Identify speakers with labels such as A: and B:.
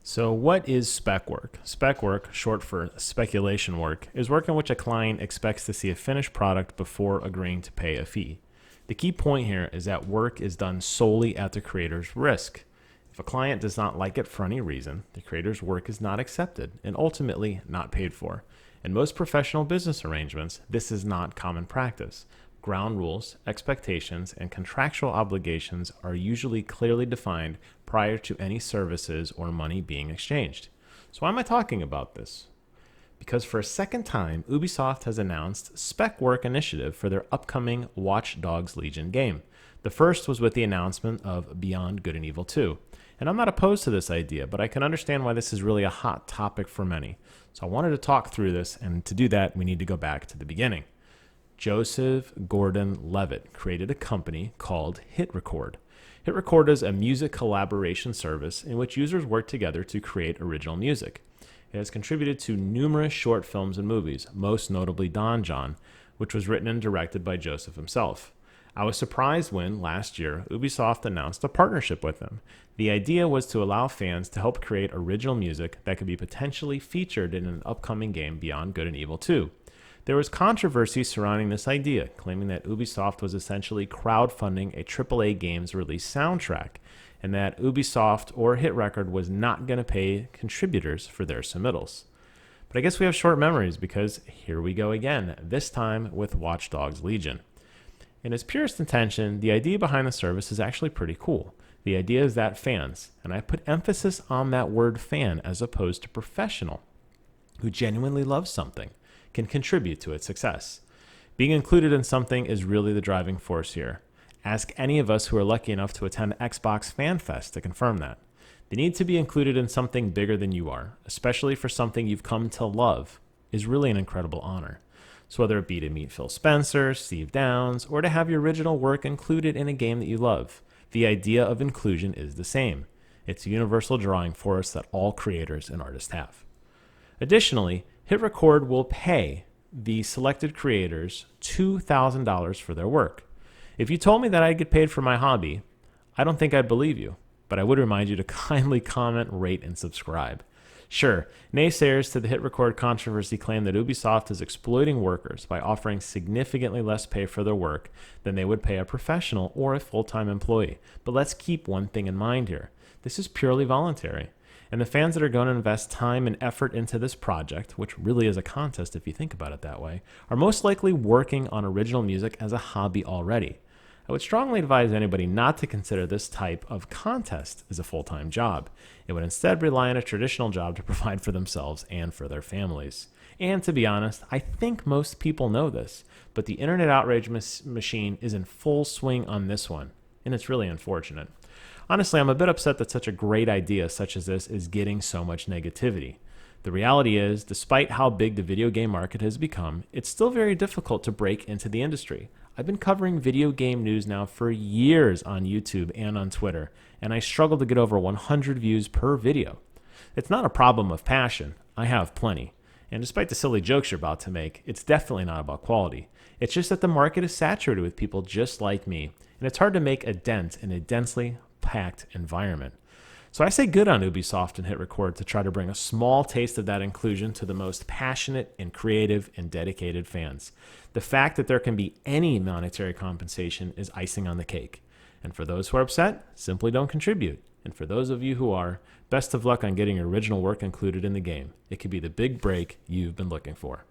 A: So what is spec work? Spec work, short for speculation work, is work in which a client expects to see a finished product before agreeing to pay a fee. The key point here is that work is done solely at the creator's risk. If a client does not like it for any reason, the creator's work is not accepted and ultimately not paid for. In most professional business arrangements, this is not common practice. Ground rules, expectations, and contractual obligations are usually clearly defined prior to any services or money being exchanged. So why am I talking about this? Because for a second time, Ubisoft has announced Spec Work initiative for their upcoming Watch Dogs Legion game. The first was with the announcement of Beyond Good and Evil 2. And I'm not opposed to this idea, but I can understand why this is really a hot topic for many. So I wanted to talk through this, and to do that, we need to go back to the beginning. Joseph Gordon-Levitt created a company called HitRecord. HitRecord is a music collaboration service in which users work together to create original music. It has contributed to numerous short films and movies, most notably Don John, which was written and directed by Joseph himself. I was surprised when, last year, Ubisoft announced a partnership with them. The idea was to allow fans to help create original music that could be potentially featured in an upcoming game Beyond Good and Evil 2. There was controversy surrounding this idea, claiming that Ubisoft was essentially crowdfunding a AAA game's release soundtrack, and that Ubisoft or HitRecord was not going to pay contributors for their submittals. But I guess we have short memories because here we go again, this time with Watch Dogs Legion. In its purest intention, the idea behind the service is actually pretty cool. The idea is that fans, and I put emphasis on that word fan as opposed to professional, who genuinely love something, can contribute to its success. Being included in something is really the driving force here. Ask any of us who are lucky enough to attend Xbox Fan Fest to confirm that. The need to be included in something bigger than you are, especially for something you've come to love, is really an incredible honor. So whether it be to meet Phil Spencer, Steve Downes, or to have your original work included in a game that you love, the idea of inclusion is the same. It's a universal drawing force that all creators and artists have. Additionally, HitRecord will pay the selected creators $2,000 for their work. If you told me that I'd get paid for my hobby, I don't think I'd believe you, but I would remind you to kindly comment, rate, and subscribe. Sure, naysayers to the HitRecord controversy claim that Ubisoft is exploiting workers by offering significantly less pay for their work than they would pay a professional or a full-time employee. But let's keep one thing in mind here. This is purely voluntary. And the fans that are going to invest time and effort into this project, which really is a contest if you think about it that way, are most likely working on original music as a hobby already. I would strongly advise anybody not to consider this type of contest as a full-time job. It would instead rely on a traditional job to provide for themselves and for their families. And to be honest, I think most people know this, but the internet outrage machine is in full swing on this one, and it's really unfortunate. Honestly, I'm a bit upset that such a great idea such as this is getting so much negativity. The reality is, despite how big the video game market has become, it's still very difficult to break into the industry. I've been covering video game news now for years on YouTube and on Twitter, and I struggle to get over 100 views per video. It's not a problem of passion. I have plenty. And despite the silly jokes you're about to make, it's definitely not about quality. It's just that the market is saturated with people just like me, and it's hard to make a dent in a densely packed environment. So I say good on Ubisoft and HitRecord to try to bring a small taste of that inclusion to the most passionate and creative and dedicated fans. The fact that there can be any monetary compensation is icing on the cake. And for those who are upset, simply don't contribute. And for those of you who are, best of luck on getting your original work included in the game. It could be the big break you've been looking for.